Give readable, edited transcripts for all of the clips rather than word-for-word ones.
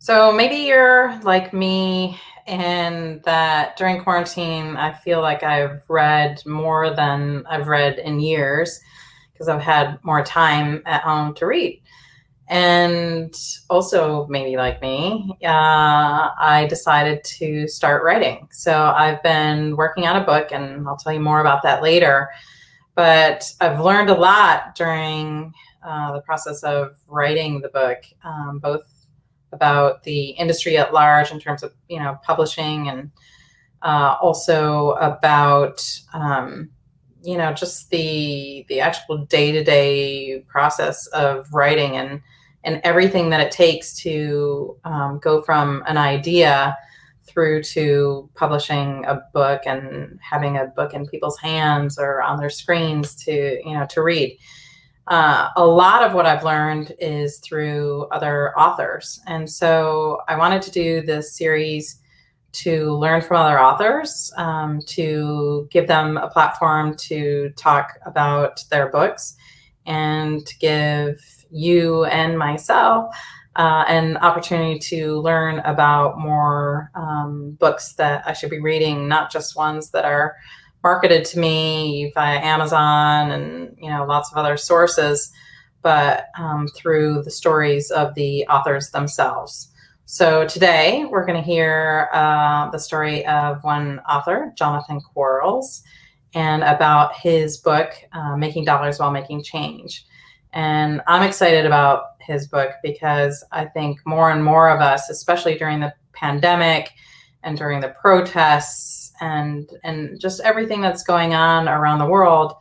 So maybe you're like me in that during quarantine, I feel like I've read more than I've read in years because I've had more time at home to read. And also, maybe like me, I decided to start writing. So I've been working on a book, and I'll tell you more about that later. But I've learned a lot during the process of writing the book, both about the industry at large in terms of publishing, and also about just the actual day-to-day process of writing, and everything that it takes to go from an idea through to publishing a book and having a book in people's hands or on their screens to read. A lot of what I've learned is through other authors. And so I wanted to do this series to learn from other authors, to give them a platform to talk about their books, and to give you and myself an opportunity to learn about more books that I should be reading, not just ones that are marketed to me via Amazon and lots of other sources, but through the stories of the authors themselves. So today we're going to hear the story of one author, Jonathan Quarles, and about his book, Making Dollars While Making Change. And I'm excited about his book because I think more and more of us, especially during the pandemic and during the protests and just everything that's going on around the world,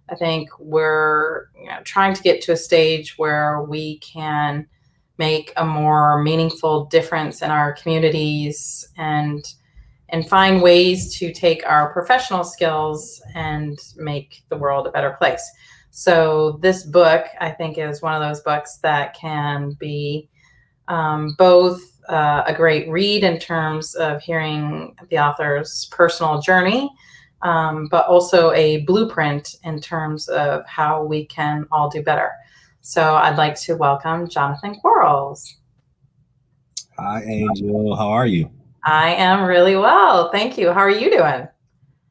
I think we're trying to get to a stage where we can make a more meaningful difference in our communities, and find ways to take our professional skills and make the world a better place. So this book, I think, is one of those books that can be both a great read in terms of hearing the author's personal journey, but also a blueprint in terms of how we can all do better. So I'd like to welcome Jonathan Quarles. Hi, Angel. How are you? I am really well. Thank you. How are you doing?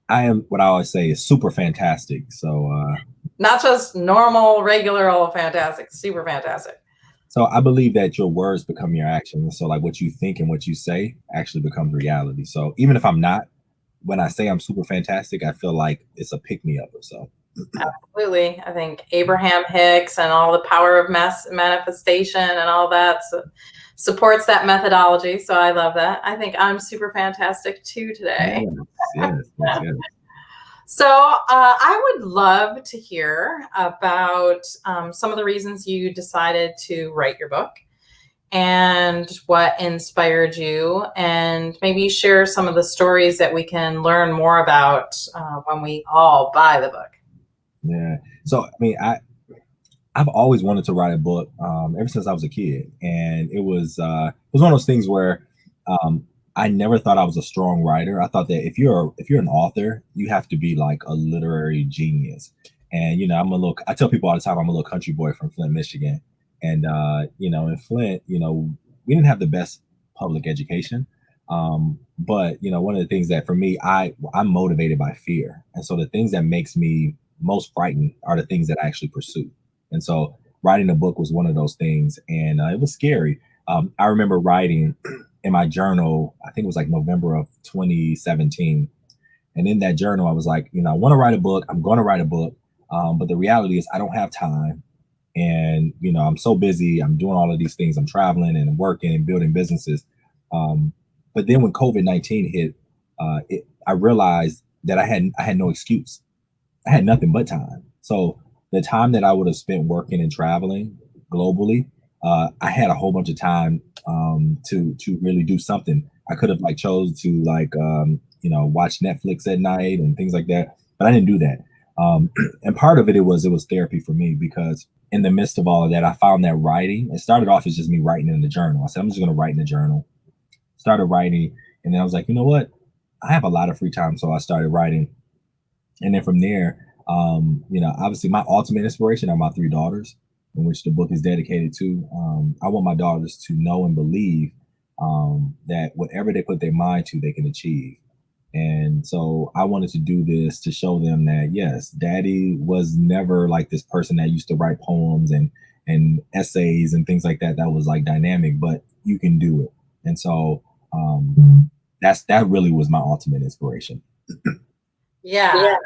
I am what I always say is super fantastic. Not just normal, regular, old fantastic, super fantastic. So I believe that your words become your actions. So like what you think and what you say actually becomes reality. So even if I'm not, when I say I'm super fantastic, I feel like it's a pick me up or so. Absolutely. I think Abraham Hicks and all the power of mass manifestation and all that supports that methodology. So I love that. I think I'm super fantastic too today. Yes. So I would love to hear about some of the reasons you decided to write your book and what inspired you, and maybe share some of the stories that we can learn more about when we all buy the book. Yeah. So I mean, I've always wanted to write a book ever since I was a kid, and it was one of those things where I never thought I was a strong writer. I thought that if you're an author, you have to be like a literary genius. And I tell people all the time I'm a little country boy from Flint, Michigan, and in Flint, we didn't have the best public education. But one of the things that for me, I'm motivated by fear, and so the things that makes me most frightened are the things that I actually pursue. And so writing a book was one of those things, and it was scary. I remember writing in my journal, I think it was like November of 2017. And in that journal, I was like, I want to write a book. I'm going to write a book. But the reality is I don't have time. And, I'm so busy. I'm doing all of these things. I'm traveling and working and building businesses. But then when COVID-19 hit, I realized that I had no excuse. I had nothing but time. So the time that I would have spent working and traveling globally, I had a whole bunch of time to really do something. I could have chose to watch Netflix at night and things like that, but I didn't do that. And part of it was therapy for me, because in the midst of all of that, I found that writing. It started off as just me writing in the journal. I said I'm just going to write in the journal. Started writing, and then I was like, you know what? I have a lot of free time, so I started writing. And then from there, obviously my ultimate inspiration are my three daughters, in which the book is dedicated to. I want my daughters to know and believe that whatever they put their mind to, they can achieve. And so I wanted to do this to show them that yes, daddy was never like this person that used to write poems and essays and things like that. That was like dynamic, but you can do it. And so that really was my ultimate inspiration. Yeah, I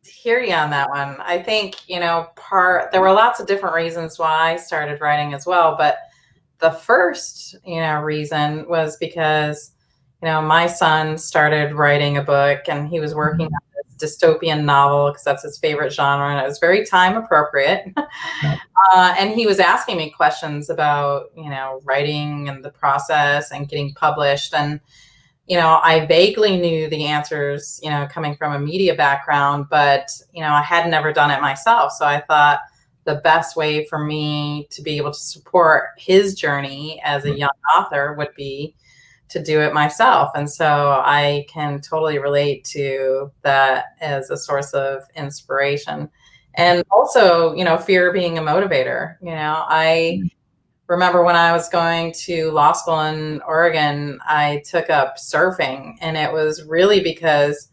hear you on that one. I think, there were lots of different reasons why I started writing as well, but the first, reason was because, my son started writing a book and he was working on this dystopian novel because that's his favorite genre and it was very time appropriate. Yeah. And he was asking me questions about, writing and the process and getting published. And, I vaguely knew the answers, coming from a media background, but, I had never done it myself. So I thought the best way for me to be able to support his journey as a young author would be to do it myself. And so I can totally relate to that as a source of inspiration. And also, fear being a motivator. I remember when I was going to law school in Oregon, I took up surfing, and it was really because,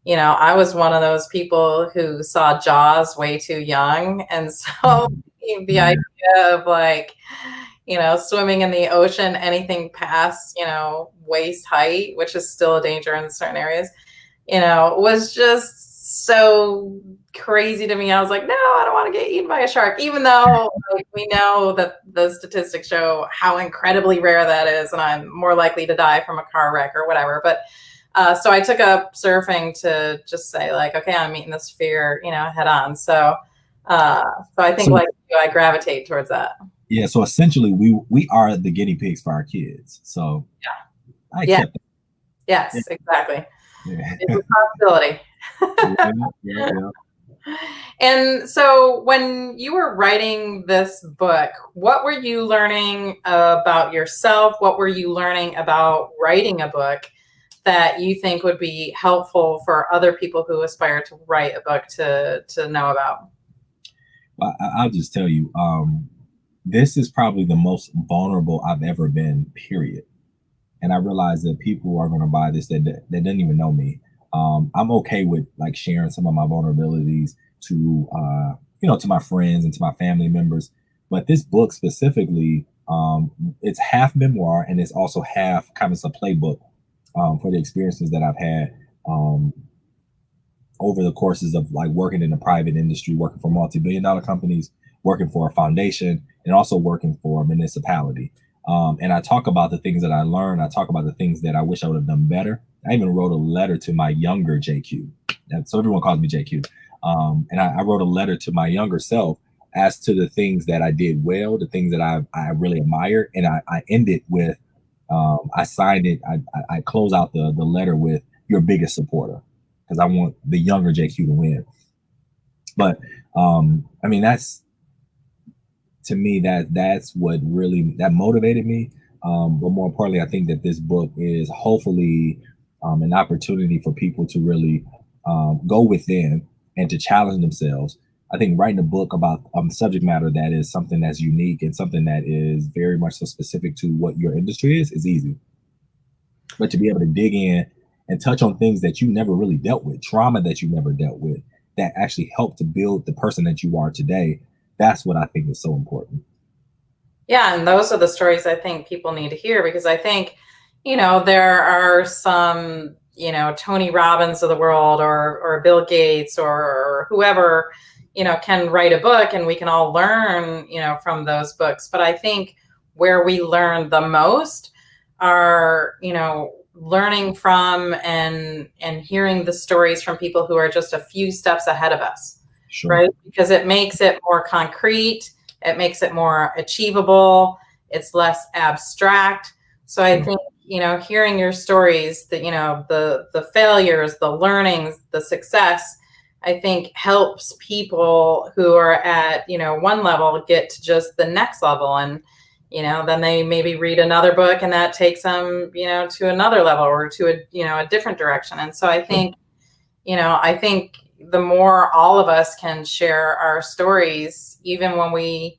I was one of those people who saw Jaws way too young. And so the idea of like, swimming in the ocean, anything past, waist height, which is still a danger in certain areas, was just so crazy to me. I was like, no, I don't want to get eaten by a shark, even though like, we know that the statistics show how incredibly rare that is, and I'm more likely to die from a car wreck or whatever. But so I took up surfing to just say like, okay, I'm meeting this fear, head on. So I think I gravitate towards that. Yeah. So essentially, we are the guinea pigs for our kids. So yeah, I accept that. Yes, exactly. Yeah. It's a possibility. Yeah. And so when you were writing this book, what were you learning about yourself? What were you learning about writing a book that you think would be helpful for other people who aspire to write a book to know about? Well, I'll just tell you, this is probably the most vulnerable I've ever been, period. And I realize that people are going to buy this that didn't even know me. I'm okay with like sharing some of my vulnerabilities to to my friends and to my family members. But this book specifically, it's half memoir and it's also half kind of a playbook for the experiences that I've had over the courses of like working in the private industry, working for multi-billion-dollar companies, working for a foundation, and also working for a municipality. And I talk about the things that I learned. I talk about the things that I wish I would have done better. I even wrote a letter to my younger JQ. So everyone calls me JQ. And I wrote a letter to my younger self as to the things that I did well, the things that I really admire. And I ended with, I signed it. I close out the letter with your biggest supporter, because I want the younger JQ to win. But I mean, that's, to me, that's what really that motivated me. But more importantly, I think that this book is hopefully an opportunity for people to really go within and to challenge themselves. I think writing a book about subject matter that is something that's unique and something that is very much so specific to what your industry is easy. But to be able to dig in and touch on things that you never really dealt with, trauma that you never dealt with, that actually helped to build the person that you are today, that's what I think is so important. Yeah, and those are the stories I think people need to hear, because I think, there are some, Tony Robbins of the world or Bill Gates or whoever, can write a book and we can all learn, from those books. But I think where we learn the most are, learning from and hearing the stories from people who are just a few steps ahead of us. Sure. Right? Because it makes it more concrete. It makes it more achievable. It's less abstract. So I think, hearing your stories, that, the failures, the learnings, the success, I think helps people who are at, one level get to just the next level. And, then they maybe read another book and that takes them, to another level or to a different direction. And so I think, the more all of us can share our stories, even when we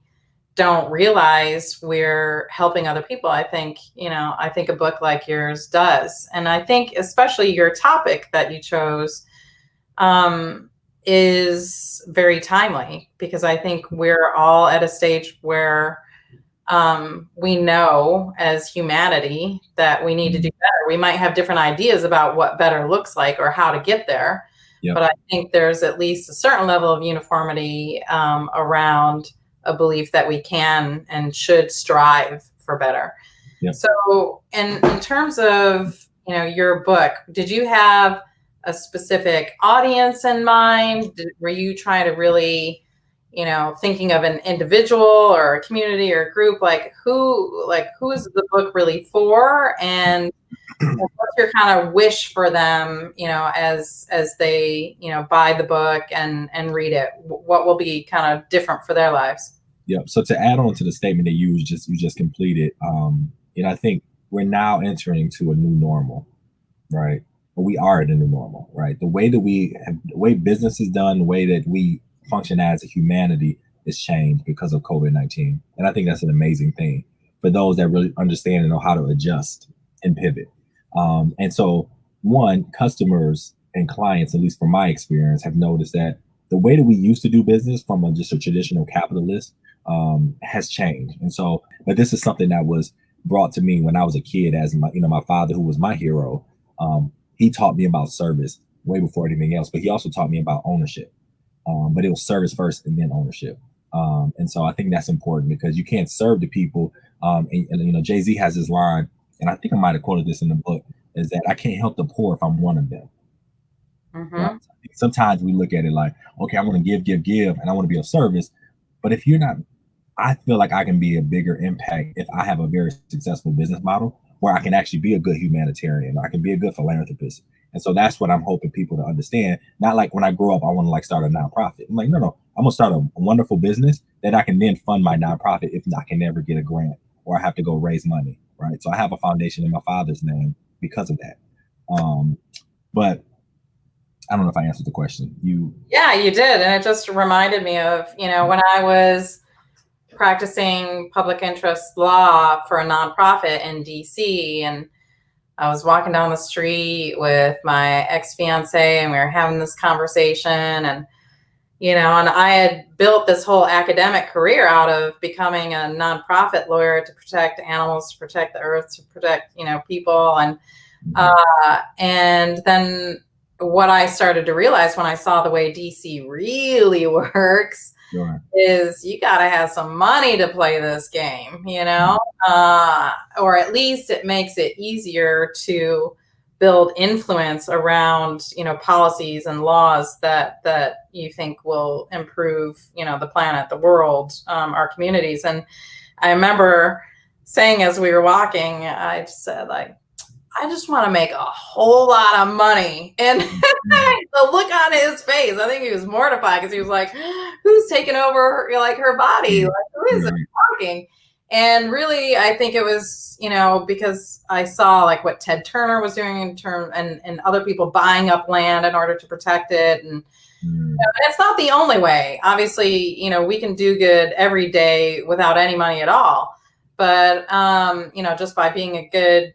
don't realize we're helping other people. I think, I think a book like yours does. And I think especially your topic that you chose is very timely, because I think we're all at a stage where we know as humanity that we need to do better. We might have different ideas about what better looks like or how to get there. Yep. But I think there's at least a certain level of uniformity around a belief that we can and should strive for better. Yep. So in terms of, your book, did you have a specific audience in mind? Were you trying to really, thinking of an individual or a community or a group, who is the book really for? And what's your kind of wish for them, as they, buy the book and read it? What will be kind of different for their lives? Yeah. So to add on to the statement that you just completed, I think we're now entering to a new normal, right? We are in a new normal, right? The way that business is done, the way that we function as a humanity is changed because of COVID-19. And I think that's an amazing thing for those that really understand and know how to adjust and pivot. And so customers and clients, at least from my experience, have noticed that the way that we used to do business from just a traditional capitalist has changed. And so, but this is something that was brought to me when I was a kid, as my father, who was my hero. He taught me about service way before anything else, but he also taught me about ownership. But it was service first and then ownership. And so I think that's important, because you can't serve the people. And Jay-Z has this line, and I think I might have quoted this in the book, is that I can't help the poor if I'm one of them. Mm-hmm. Right? Sometimes we look at it like, okay, I want to give, and I want to be of service. But if you're not, I feel like I can be a bigger impact if I have a very successful business model where I can actually be a good humanitarian. I can be a good philanthropist. And so that's what I'm hoping people to understand. Not like when I grow up, I want to start a nonprofit. I'm like, no, I'm going to start a wonderful business that I can then fund my nonprofit if I can never get a grant or I have to go raise money, right? So I have a foundation in my father's name because of that. But I don't know if I answered the question. Yeah, you did. And it just reminded me of, when I was practicing public interest law for a nonprofit in DC, and I was walking down the street with my ex-fiance, and we were having this conversation, and and I had built this whole academic career out of becoming a nonprofit lawyer to protect animals, to protect the earth, to protect people, and then what I started to realize when I saw the way DC really works. Sure. Is you got to have some money to play this game, or at least it makes it easier to build influence around, policies and laws that you think will improve, the planet, the world, our communities. And I remember saying as we were walking, I just said, I just want to make a whole lot of money. And the look on his face, I think he was mortified, because he was like, who's taking over her body? Who is it talking? And really, I think it was, because I saw what Ted Turner was doing and other people buying up land in order to protect it. And it's not the only way. Obviously, we can do good every day without any money at all. But, just by being a good,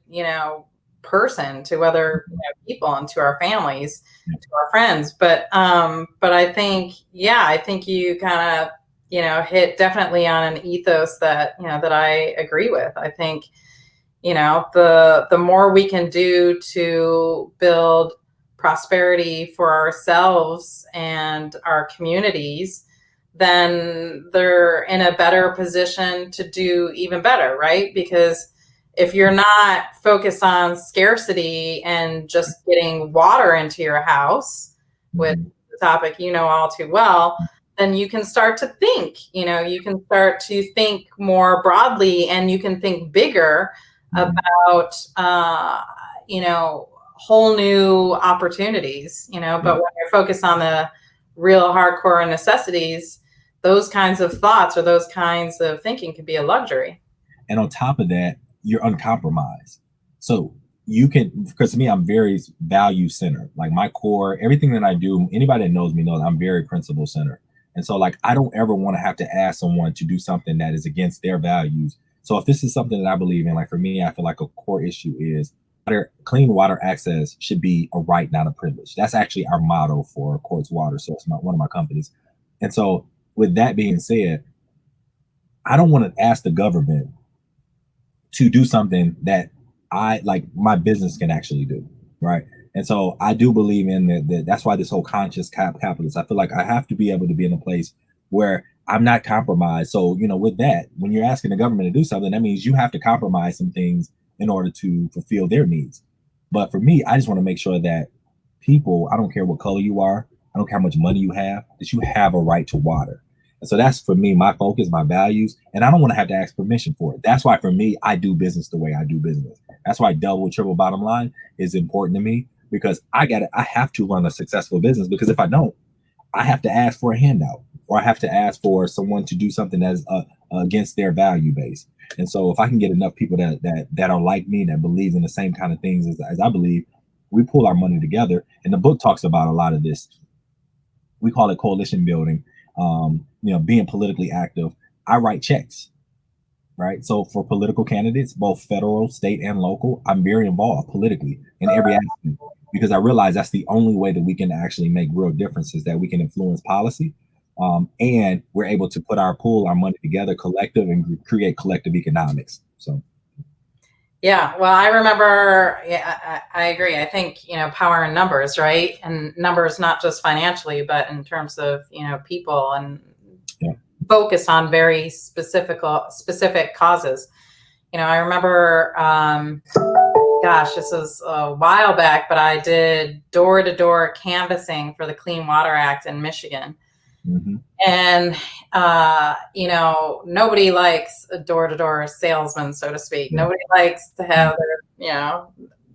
person to other people and to our families, to our friends. But I think you kind of, hit definitely on an ethos that, that I agree with. I think, the more we can do to build prosperity for ourselves and our communities, then they're in a better position to do even better, right? Because if you're not focused on scarcity and just getting water into your house, with the topic all too well, then you can start to think, you can start to think more broadly, and you can think bigger about, whole new opportunities, but when you're focused on the real hardcore necessities, those kinds of thoughts or those kinds of thinking can be a luxury. And on top of that, you're uncompromised. So you can, because to me, I'm very value centered. My core, everything that I do, anybody that knows me knows I'm very principle centered. And so like, I don't ever want to have to ask someone to do something that is against their values. So if this is something that I believe in, like for me, I feel like a core issue is clean water access should be a right, not a privilege. That's actually our motto for Quartz Water Source, one of my companies. And so with that being said, I don't want to ask the government to do something that I like my business can actually do, right? And so I do believe in that. That's why this whole conscious capitalist. I feel like I have to be able to be in a place where I'm not compromised. So with that, when you're asking the government to do something, that means you have to compromise some things in order to fulfill their needs. But for me, I just want to make sure that people, I don't care what color you are, I don't care how much money you have, that you have a right to water. And so that's for me, my focus, my values, and I don't want to have to ask permission for it. That's why for me, I do business the way I do business. That's why double, triple bottom line is important to me, because I have to run a successful business, because if I don't, I have to ask for a handout, or I have to ask for someone to do something that's against their value base. And so if I can get enough people that are like me, that believes in the same kind of things as I believe, we pull our money together. And the book talks about a lot of this. We call it coalition building. Being politically active. I write checks, right? So for political candidates, both federal, state, and local, I'm very involved politically in every aspect, because I realize that's the only way that we can actually make real differences, that we can influence policy. And we're able to pull our money together, collective, and create collective economics. So. Yeah, well, I remember, I agree. I think, power in numbers, right? And numbers, not just financially, but in terms of, people, and focus on very specific causes. I remember, this was a while back, but I did door-to-door canvassing for the Clean Water Act in Michigan. Mm-hmm. And, nobody likes a door-to-door salesman, so to speak. Yeah. Nobody likes to have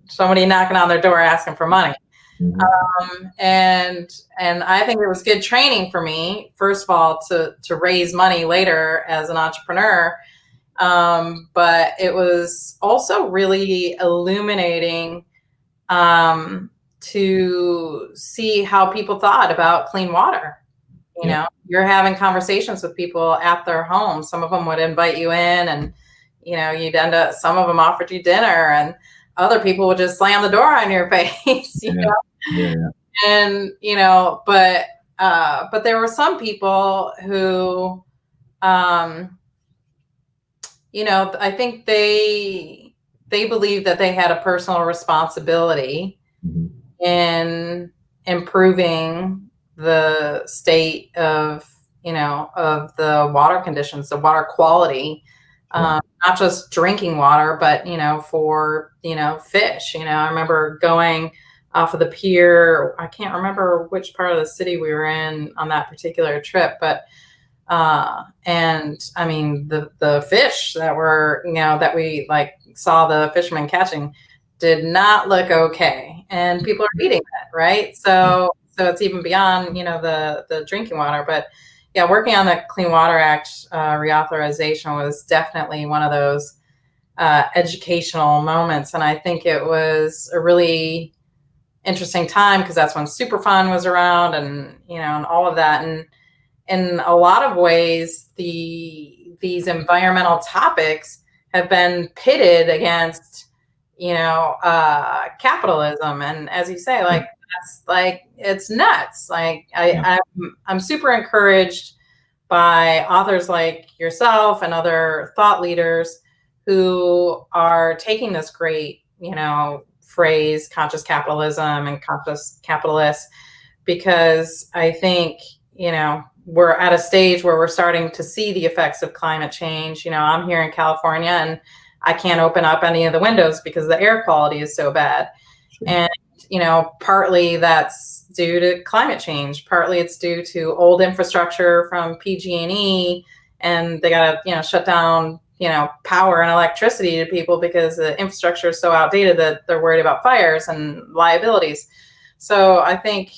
somebody knocking on their door asking for money. Mm-hmm. And I think it was good training for me, first of all, to raise money later as an entrepreneur. But it was also really illuminating to see how people thought about clean water. You're having conversations with people at their home. Some of them would invite you in, and you'd end up, some of them offered you dinner, and other people would just slam the door on your face. Yeah. And but there were some people who I think they believed that they had a personal responsibility in improving the state of the water conditions, the water quality, not just drinking water, but for fish. I remember going off of the pier. I can't remember which part of the city we were in on that particular trip, but and I mean the fish that were that we saw the fishermen catching did not look okay, and people are eating it, right? So it's even beyond, the drinking water. But yeah, working on the Clean Water Act reauthorization was definitely one of those educational moments. And I think it was a really interesting time, because that's when Superfund was around, and, and all of that. And in a lot of ways, these environmental topics have been pitted against, capitalism. And as you say, it's nuts. I'm super encouraged by authors like yourself and other thought leaders who are taking this great, phrase, conscious capitalism and conscious capitalists, because I think, we're at a stage where we're starting to see the effects of climate change. I'm here in California, and I can't open up any of the windows because the air quality is so bad. Sure. And partly that's due to climate change. Partly it's due to old infrastructure from PG&E, and they got to, shut down, power and electricity to people because the infrastructure is so outdated that they're worried about fires and liabilities. So I think,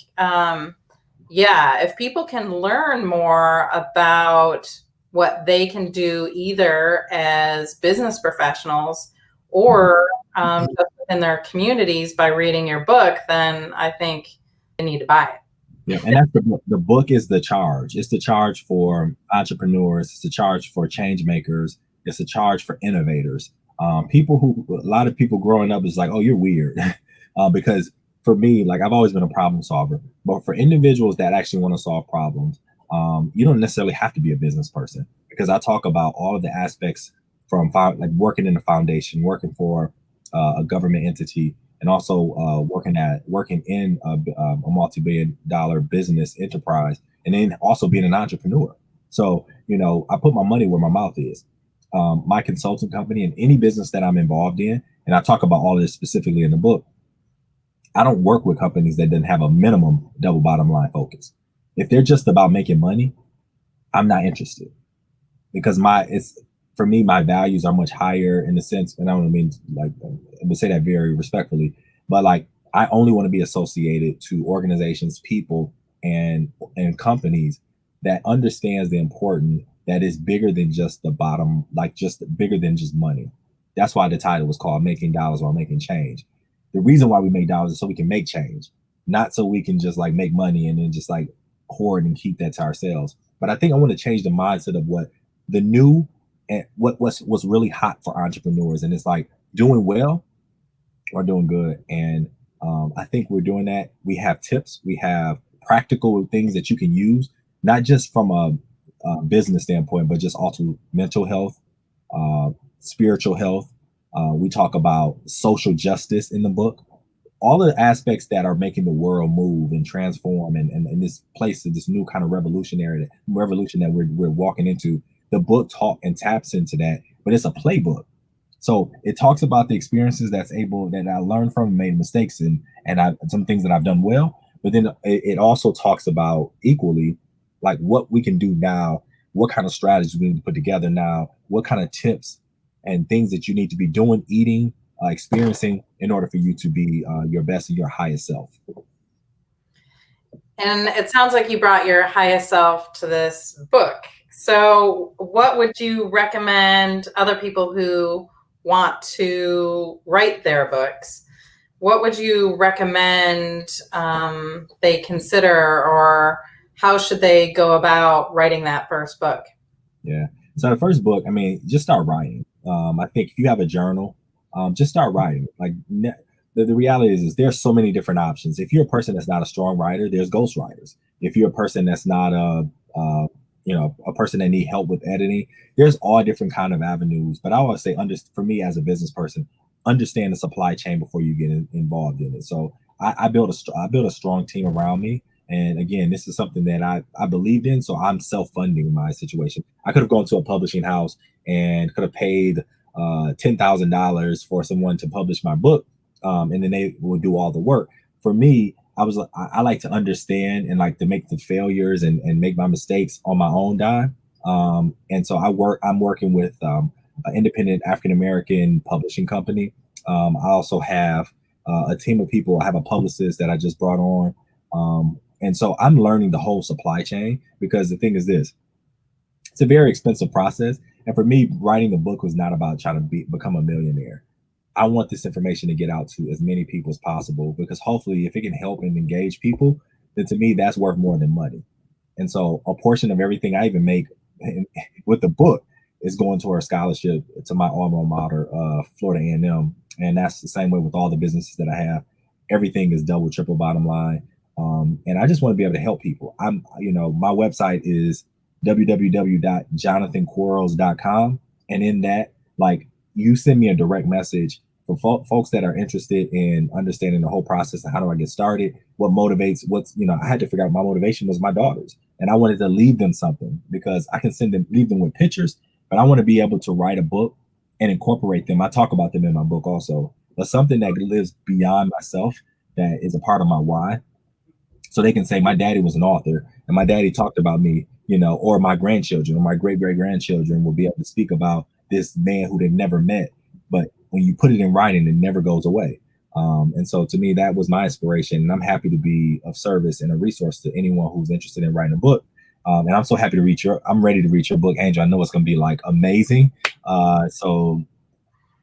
if people can learn more about what they can do either as business professionals or just in their communities by reading your book, then I think they need to buy it. Yeah, and that's the book is the charge. It's the charge for entrepreneurs. It's the charge for change makers. It's a charge for innovators. People who a lot of people growing up is like, oh, you're weird, because for me, like I've always been a problem solver. But for individuals that actually want to solve problems, you don't necessarily have to be a business person because I talk about all of the aspects from like working in a foundation, working for a government entity, and also working in a multi-billion-dollar business enterprise, and then also being an entrepreneur. So I put my money where my mouth is. My consulting company and any business that I'm involved in, and I talk about all of this specifically in the book. I don't work with companies that didn't have a minimum double bottom line focus. If they're just about making money, I'm not interested because it's for me, my values are much higher in the sense, and I don't mean like I would say that very respectfully, but like I only want to be associated to organizations, people, and companies that understands the importance that is bigger than just the bottom, like just bigger than just money. That's why the title was called Making Dollars While Making Change. The reason why we make dollars is so we can make change, not so we can just like make money and then just like hoard and keep that to ourselves. But I think I want to change the mindset of what the new and what's really hot for entrepreneurs, and it's like doing well or doing good. And I think we're doing that. We have tips, we have practical things that you can use, not just from a business standpoint, but just also mental health, spiritual health. We talk about social justice in the book, all the aspects that are making the world move and transform and this place of this new kind of revolution that we're walking into. The book talk and taps into that, but it's a playbook. So it talks about the experiences that I learned from, made mistakes, and some things that I've done well. But then it also talks about equally like what we can do now, what kind of strategies we need to put together now, what kind of tips and things that you need to be doing, eating, experiencing in order for you to be your best and your highest self. And it sounds like you brought your highest self to this book. So what would you recommend other people who want to write their books? What would you recommend they consider, or how should they go about writing that first book? Yeah. So the first book, I mean, just start writing. I think if you have a journal, just start writing. Like the reality is there's so many different options. If you're a person that's not a strong writer, there's ghostwriters. If you're a person that's not a person that need help with editing, there's all different kind of avenues. But I always say, for me as a business person, understand the supply chain before you get involved in it. So I built a strong team around me. And again, this is something that I believed in. So I'm self-funding my situation. I could have gone to a publishing house and could have paid $10,000 for someone to publish my book. And then they will do all the work. For me, I like to understand and like to make the failures and make my mistakes on my own dime. And so I'm working with an independent African-American publishing company. I also have a team of people. I have a publicist that I just brought on. And so I'm learning the whole supply chain, because the thing is this, it's a very expensive process. And for me, writing the book was not about trying to become a millionaire. I want this information to get out to as many people as possible, because hopefully if it can help and engage people, then to me, that's worth more than money. And so a portion of everything I even make with the book is going toward a scholarship to my alma mater, Florida A&M. And that's the same way with all the businesses that I have. Everything is double, triple bottom line. And I just want to be able to help people. My website is www.jonathanquarles.com. And in that, like, you send me a direct message for folks that are interested in understanding the whole process and how do I get started, what motivates, I had to figure out my motivation was my daughters. And I wanted to leave them something, because I can leave them with pictures, but I want to be able to write a book and incorporate them. I talk about them in my book also, but something that lives beyond myself, that is a part of my why. So they can say my daddy was an author and my daddy talked about me, or my grandchildren or my great-great-grandchildren will be able to speak about this man who they've never met. But when you put it in writing, it never goes away. And so to me, that was my inspiration. And I'm happy to be of service and a resource to anyone who's interested in writing a book. And I'm so happy to I'm ready to read your book, Angel. I know it's going to be like amazing. So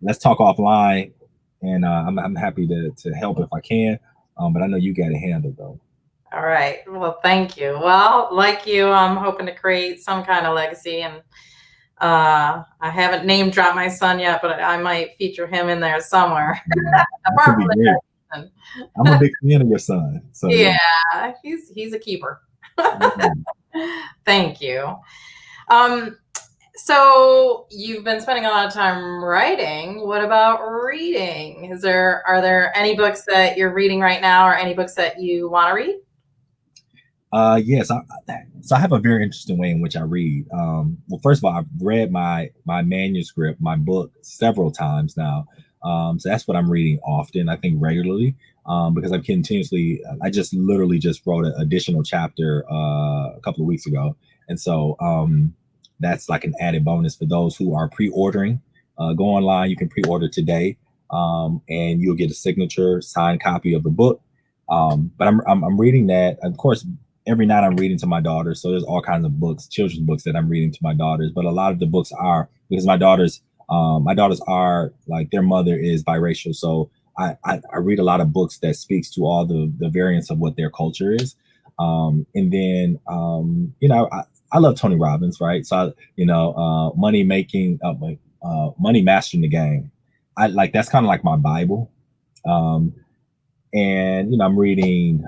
let's talk offline, and I'm happy to help if I can. But I know you got it handled though. All right. Well, thank you. Well, like you, I'm hoping to create some kind of legacy, and I haven't name dropped my son yet, but I might feature him in there somewhere. That could Apart be from great. the I'm a big fan of your son. So yeah, yeah. he's a keeper. Mhm. Thank you. Um, so you've been spending a lot of time writing. What about reading? Are there any books that you're reading right now, or any books that you want to read? Yes. So I have a very interesting way in which I read. Well, first of all, I've read my manuscript, my book, several times now. So that's what I'm reading often. I think regularly, because I'm continuously. I just literally just wrote an additional chapter a couple of weeks ago, and so that's like an added bonus for those who are pre-ordering. Go online. You can pre-order today, and you'll get a signature signed copy of the book. But I'm reading that, of course. Every night I'm reading to my daughter. So there's all kinds of books, children's books that I'm reading to my daughters. But a lot of the books are because my daughters are like their mother is biracial. So I read a lot of books that speaks to all the variants of what their culture is. And then I love Tony Robbins, right? So money making, money mastering the game. I like that's kind of like my Bible. Um, and I'm reading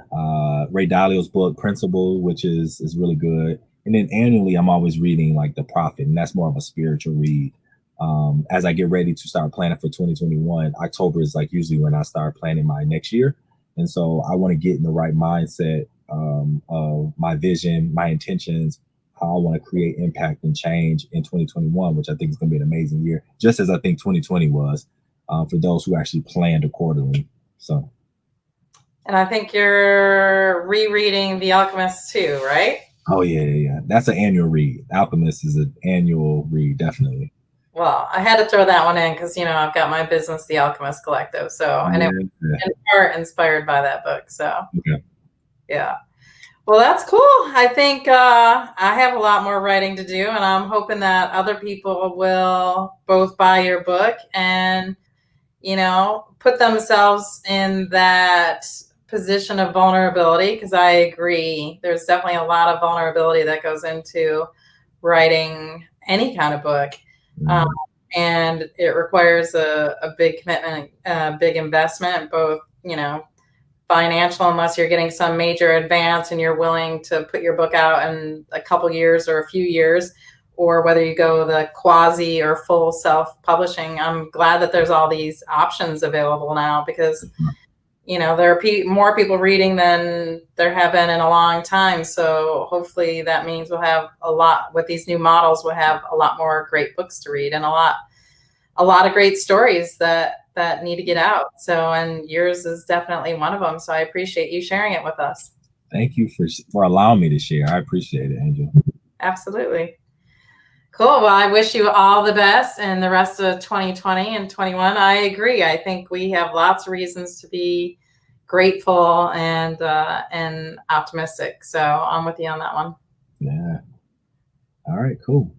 Ray Dalio's book Principle, which is really good. And then annually, I'm always reading like The Prophet, and that's more of a spiritual read. As I get ready to start planning for 2021, October is like usually when I start planning my next year, and so I want to get in the right mindset of my vision, my intentions, how I want to create impact and change in 2021, which I think is going to be an amazing year, just as I think 2020 was for those who actually planned accordingly. So. And I think you're rereading The Alchemist too, right? Oh yeah. That's an annual read. Alchemist is an annual read, definitely. Well, I had to throw that one in because I've got my business, The Alchemist Collective. So, and it was Yeah. in part inspired by that book. So, Okay. yeah. Well, that's cool. I think I have a lot more writing to do, and I'm hoping that other people will both buy your book and put themselves in that position of vulnerability, because I agree there's definitely a lot of vulnerability that goes into writing any kind of book. Um, Mm. and it requires a big commitment, a big investment, both, financial, unless you're getting some major advance and you're willing to put your book out in a couple years or a few years, or whether you go the quasi or full self-publishing. I'm glad that there's all these options available now, because there are more people reading than there have been in a long time. So hopefully that means we'll have a lot with these new models. We'll have a lot more great books to read, and a lot of great stories that need to get out. So, and yours is definitely one of them. So I appreciate you sharing it with us. Thank you for allowing me to share. I appreciate it, Angel. Absolutely. Cool. Well, I wish you all the best in the rest of 2020 and 21. I agree. I think we have lots of reasons to be grateful and optimistic. So I'm with you on that one. Yeah. All right, cool.